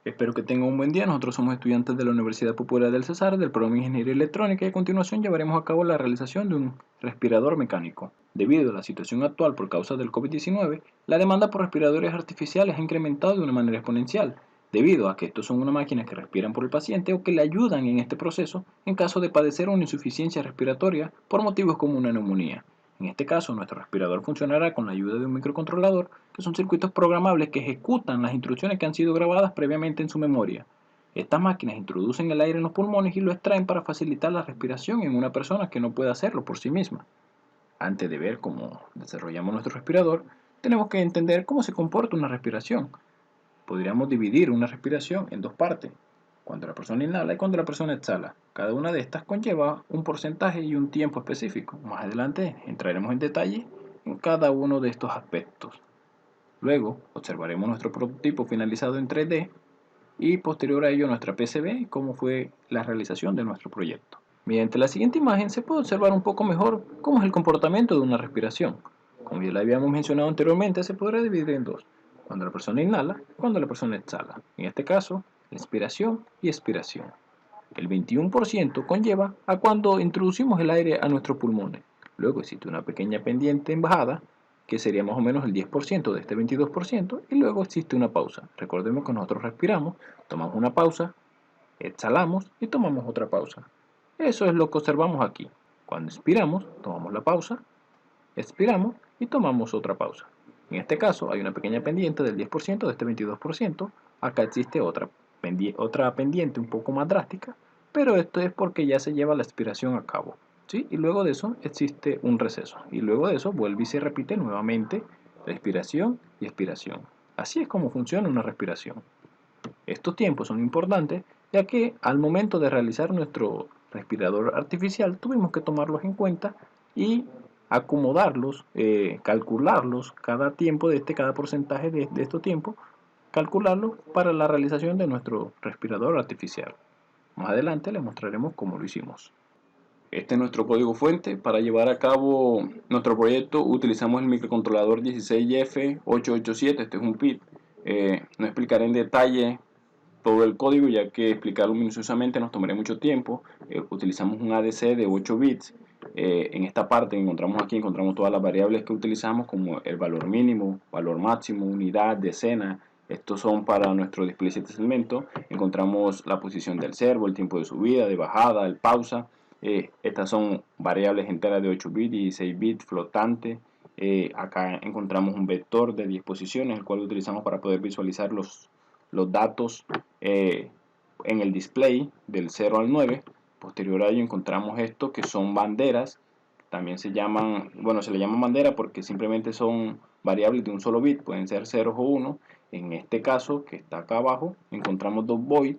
Espero que tengan un buen día. Nosotros somos estudiantes de la Universidad Popular del Cesar, del programa de Ingeniería Electrónica, y a continuación llevaremos a cabo la realización de un respirador mecánico. Debido a la situación actual por causa del COVID-19, la demanda por respiradores artificiales ha incrementado de una manera exponencial, debido a que estos son una máquina que respiran por el paciente o que le ayudan en este proceso en caso de padecer una insuficiencia respiratoria por motivos como una neumonía. En este caso, nuestro respirador funcionará con la ayuda de un microcontrolador, que son circuitos programables que ejecutan las instrucciones que han sido grabadas previamente en su memoria. Estas máquinas introducen el aire en los pulmones y lo extraen para facilitar la respiración en una persona que no puede hacerlo por sí misma. Antes de ver cómo desarrollamos nuestro respirador, tenemos que entender cómo se comporta una respiración. Podríamos dividir una respiración en dos partes, cuando la persona inhala y cuando la persona exhala. Cada una de estas conlleva un porcentaje y un tiempo específico. Más adelante entraremos en detalle en cada uno de estos aspectos. Luego observaremos nuestro prototipo finalizado en 3D y posterior a ello nuestra PCB y cómo fue la realización de nuestro proyecto. Mediante la siguiente imagen se puede observar un poco mejor cómo es el comportamiento de una respiración. Como ya lo habíamos mencionado anteriormente, se podrá dividir en dos, cuando la persona inhala y cuando la persona exhala. En este caso, inspiración y expiración. El 21% conlleva a cuando introducimos el aire a nuestros pulmones. Luego existe una pequeña pendiente en bajada, que sería más o menos el 10% de este 22%, y luego existe una pausa. Recordemos que nosotros respiramos, tomamos una pausa, exhalamos y tomamos otra pausa. Eso es lo que observamos aquí. Cuando expiramos, tomamos la pausa, expiramos y tomamos otra pausa. En este caso hay una pequeña pendiente del 10% de este 22%. Acá existe otra pendiente un poco más drástica, pero esto es porque ya se lleva la expiración a cabo, ¿sí? Y luego de eso existe un receso. Y luego de eso vuelve y se repite nuevamente respiración y expiración. Así es como funciona una respiración. Estos tiempos son importantes ya que al momento de realizar nuestro respirador artificial tuvimos que tomarlos en cuenta y acomodarlos, calcularlos cada tiempo cada porcentaje de estos tiempos, calcularlos para la realización de nuestro respirador artificial. Más adelante les mostraremos cómo lo hicimos. Este es nuestro código fuente. Para llevar a cabo nuestro proyecto utilizamos el microcontrolador 16F887. Este es un PID. No explicaré en detalle todo el código, ya que explicarlo minuciosamente nos tomaría mucho tiempo. Utilizamos un ADC de 8 bits. En esta parte encontramos todas las variables que utilizamos, como el valor mínimo, valor máximo, unidad, decena. Estos son para nuestro display 7 segmentos. Encontramos la posición del servo, el tiempo de subida, de bajada, el pausa. Estas son variables enteras de 8 bits y 6 bits flotantes. Acá encontramos un vector de 10 posiciones, el cual utilizamos para poder visualizar los datos en el display del 0 al 9. Posterior a ello encontramos esto que son banderas. También se le llaman bandera porque simplemente son variables de un solo bit, pueden ser 0 o 1. En este caso, que está acá abajo, encontramos dos void,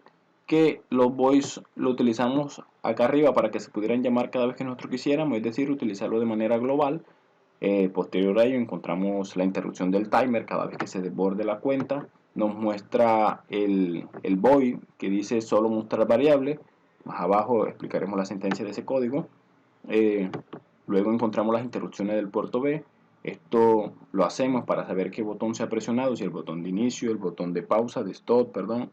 que los voids lo utilizamos acá arriba para que se pudieran llamar cada vez que nosotros quisiéramos, es decir, utilizarlo de manera global. Posterior a ello encontramos la interrupción del timer cada vez que se desborde la cuenta. Nos muestra el void que dice solo mostrar variable. Más abajo explicaremos la sentencia de ese código. Luego encontramos las interrupciones del puerto B. Esto lo hacemos para saber qué botón se ha presionado, si el botón de inicio, el botón de pausa, de stop, perdón,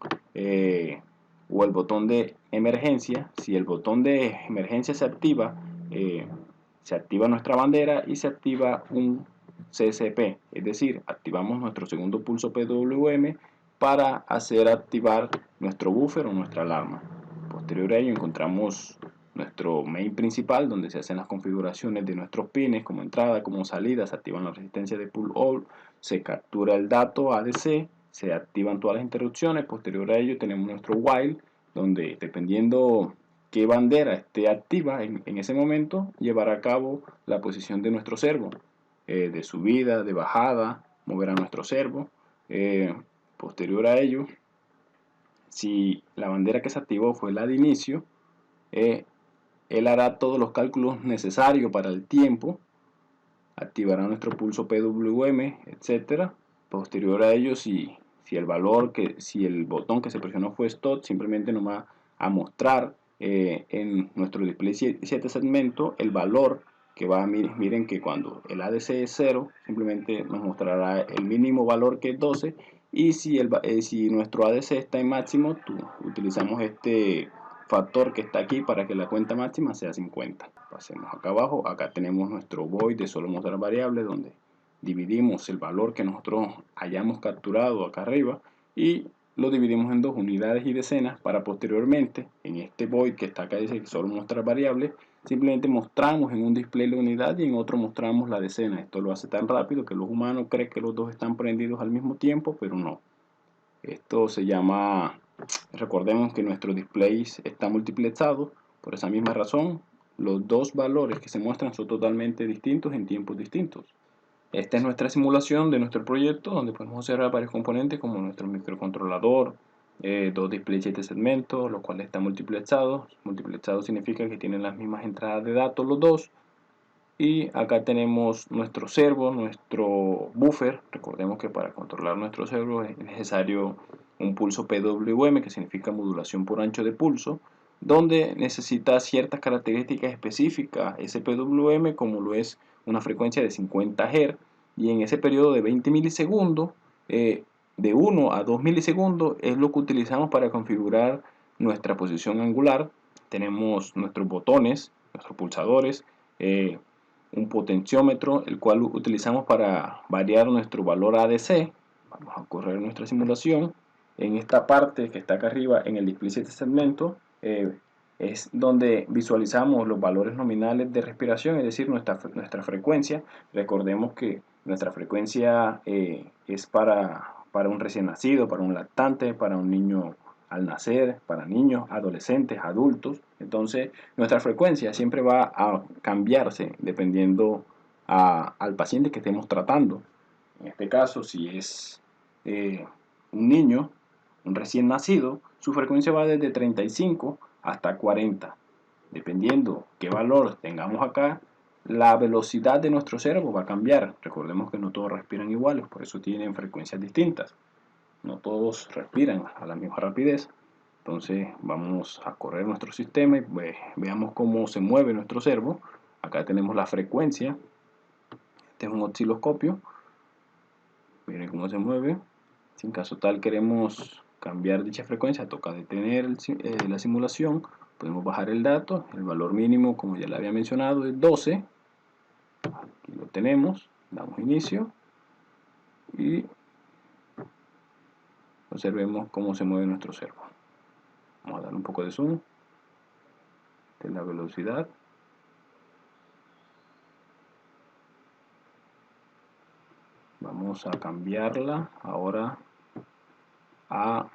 o el botón de emergencia. Si el botón de emergencia se activa nuestra bandera y se activa un CSP, es decir, activamos nuestro segundo pulso PWM para hacer activar nuestro buffer o nuestra alarma. Posterior a ello encontramos nuestro main principal, donde se hacen las configuraciones de nuestros pines como entrada, como salida, se activan las resistencias de pull all, se captura el dato ADC, se activan todas las interrupciones. Posterior a ello tenemos nuestro while, donde dependiendo qué bandera esté activa en ese momento, llevará a cabo la posición de nuestro servo, de subida, de bajada, mover a nuestro servo. Posterior a ello, si la bandera que se activó fue la de inicio, él hará todos los cálculos necesarios para el tiempo, activará nuestro pulso PWM, etcétera. Posterior a ello, si el botón que se presionó fue stop, simplemente nos va a mostrar en nuestro display 7 segmento el valor que va a miren que cuando el ADC es 0, simplemente nos mostrará el mínimo valor que es 12 Y si nuestro ADC está en máximo, utilizamos este factor que está aquí para que la cuenta máxima sea 50. Pasemos acá abajo, acá tenemos nuestro void de solo mostrar variable, donde dividimos el valor que nosotros hayamos capturado acá arriba y lo dividimos en dos, unidades y decenas, para posteriormente en este void que está acá, dice que solo mostrar variable, simplemente mostramos en un display la unidad y en otro mostramos la decena. Esto lo hace tan rápido que los humanos creen que los dos están prendidos al mismo tiempo, pero no. Esto se llama, recordemos que nuestro display está multiplexado. Por esa misma razón, los dos valores que se muestran son totalmente distintos en tiempos distintos. Esta es nuestra simulación de nuestro proyecto, donde podemos observar varios componentes como nuestro microcontrolador, dos displays 7 segmentos, los cuales están multiplexados. Multiplexado significa que tienen las mismas entradas de datos los dos. Y acá tenemos nuestro servo, nuestro buffer. Recordemos que para controlar nuestro servo es necesario un pulso PWM, que significa modulación por ancho de pulso, donde necesita ciertas características específicas ese PWM, como lo es una frecuencia de 50 Hz, y en ese periodo de 20 milisegundos, de 1 a 2 milisegundos, es lo que utilizamos para configurar nuestra posición angular. Tenemos nuestros botones, nuestros pulsadores, un potenciómetro, el cual utilizamos para variar nuestro valor ADC. Vamos a correr nuestra simulación. En esta parte que está acá arriba, en el display 7 segmento, es donde visualizamos los valores nominales de respiración, es decir, nuestra frecuencia. Recordemos que nuestra frecuencia es para un recién nacido, para un lactante, para un niño al nacer, para niños, adolescentes, adultos. Entonces, nuestra frecuencia siempre va a cambiarse dependiendo al paciente que estemos tratando. En este caso, si es un niño, un recién nacido, su frecuencia va desde 35 hasta 40. Dependiendo qué valor tengamos acá, la velocidad de nuestro cerebro va a cambiar. Recordemos que no todos respiran iguales, por eso tienen frecuencias distintas. No todos respiran a la misma rapidez. Entonces vamos a correr nuestro sistema y veamos cómo se mueve nuestro servo. Acá tenemos la frecuencia. Este es un osciloscopio. Miren cómo se mueve. Si en caso tal queremos cambiar dicha frecuencia, toca detener la simulación. Podemos bajar el dato. El valor mínimo, como ya le había mencionado, es 12. Aquí lo tenemos. Damos inicio. Y observemos cómo se mueve nuestro servo. Vamos a dar un poco de zoom. De la velocidad. Vamos a cambiarla ahora a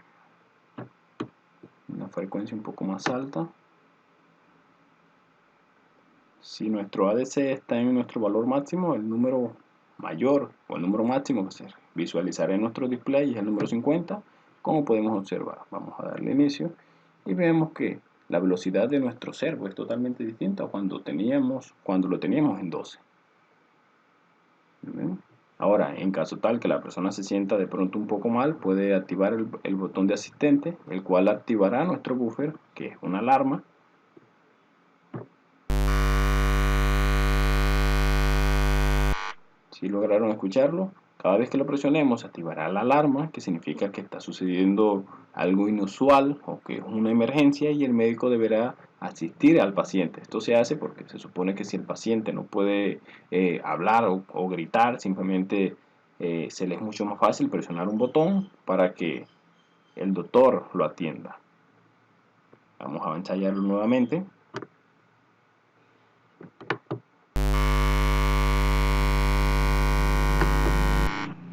una frecuencia un poco más alta. Si nuestro ADC está en nuestro valor máximo, el número mayor o el número máximo que se visualizará en nuestro display es el número 50, como podemos observar. Vamos a darle inicio y vemos que la velocidad de nuestro servo es totalmente distinta a cuando lo teníamos en 12. ¿Ven? Ahora, en caso tal que la persona se sienta de pronto un poco mal, puede activar el botón de asistente, el cual activará nuestro buffer, que es una alarma. Si lograron escucharlo, cada vez que lo presionemos activará la alarma, que significa que está sucediendo algo inusual o que es una emergencia, y el médico deberá asistir al paciente. Esto se hace porque se supone que si el paciente no puede hablar o gritar, simplemente se le es mucho más fácil presionar un botón para que el doctor lo atienda. Vamos a ensayarlo nuevamente.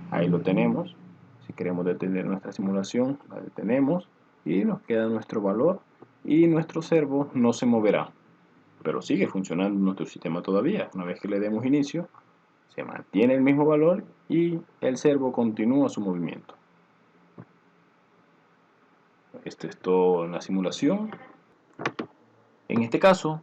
Ahí lo tenemos. Si queremos detener nuestra simulación, la detenemos y nos queda nuestro valor y nuestro servo no se moverá, pero sigue funcionando nuestro sistema todavía. Una vez que le demos inicio, se mantiene el mismo valor y el servo continúa su movimiento. Esto es todo en la simulación. En este caso,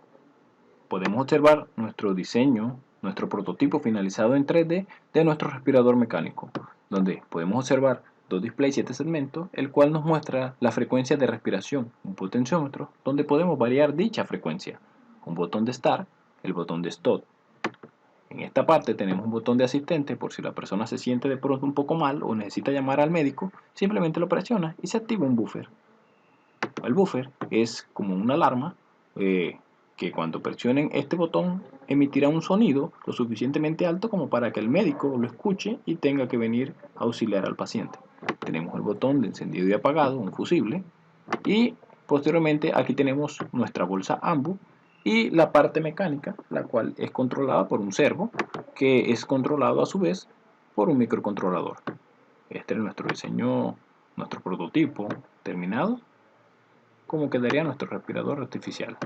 podemos observar nuestro diseño, nuestro prototipo finalizado en 3D de nuestro respirador mecánico, donde podemos observar dos displays 7 segmentos, el cual nos muestra la frecuencia de respiración, un potenciómetro, donde podemos variar dicha frecuencia, un botón de Start, el botón de Stop. En esta parte tenemos un botón de asistente por si la persona se siente de pronto un poco mal o necesita llamar al médico, simplemente lo presiona y se activa un buffer. El buffer es como una alarma que cuando presionen este botón emitirá un sonido lo suficientemente alto como para que el médico lo escuche y tenga que venir a auxiliar al paciente. Tenemos el botón de encendido y apagado, un fusible, y posteriormente aquí tenemos nuestra bolsa AMBU y la parte mecánica, la cual es controlada por un servo que es controlado a su vez por un microcontrolador. Este es nuestro diseño, nuestro prototipo terminado, como quedaría nuestro respirador artificial.